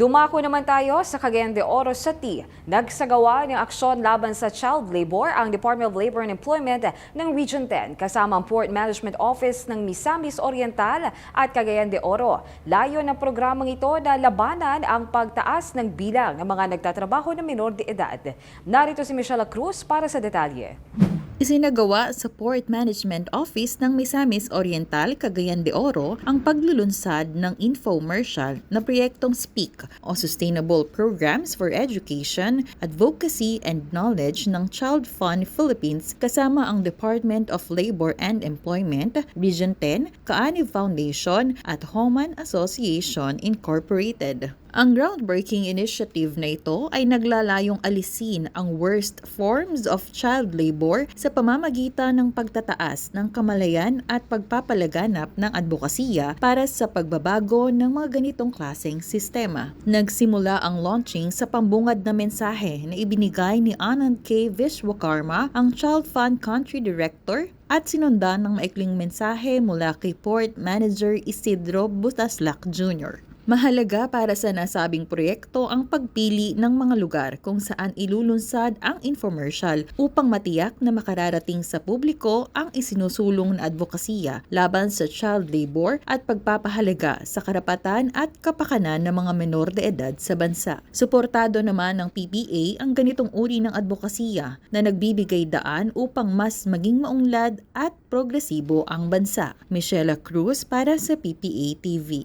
Dumako naman tayo sa Cagayan de Oro City. Nagsagawa ng aksyon laban sa child labor ang Department of Labor and Employment ng Region 10 kasama ang Port Management Office ng Misamis Oriental at Cagayan de Oro. Layo ng programang ito na labanan ang pagtaas ng bilang ng mga nagtatrabaho na menor de edad. Narito si Michelle Cruz para sa detalye. Isinagawa sa Port Management Office ng Misamis Oriental, Cagayan de Oro ang paglulunsad ng infomercial na proyektong SPEAK o Sustainable Programs for Education, Advocacy and Knowledge ng Child Fund Philippines kasama ang Department of Labor and Employment, Region 10, Kaani Foundation at Homan Association Incorporated. Ang groundbreaking initiative na ito ay naglalayong alisin ang worst forms of child labor sa pamamagitan ng pagtataas ng kamalayan at pagpapalaganap ng advokasya para sa pagbabago ng mga ganitong klaseng sistema. Nagsimula ang launching sa pambungad na mensahe na ibinigay ni Anand K. Vishwakarma, ang Child Fund Country Director, at sinundan ng maikling mensahe mula kay Port Manager Isidro Butaslak Jr. Mahalaga para sa nasabing proyekto ang pagpili ng mga lugar kung saan ilulunsad ang infomercial upang matiyak na makararating sa publiko ang isinusulong na advokasya laban sa child labor at pagpapahalaga sa karapatan at kapakanan ng mga menor de edad sa bansa. Suportado naman ng PPA ang ganitong uri ng advokasya na nagbibigay daan upang mas maging maunlad at progresibo ang bansa. Michelle Cruz para sa PPA TV.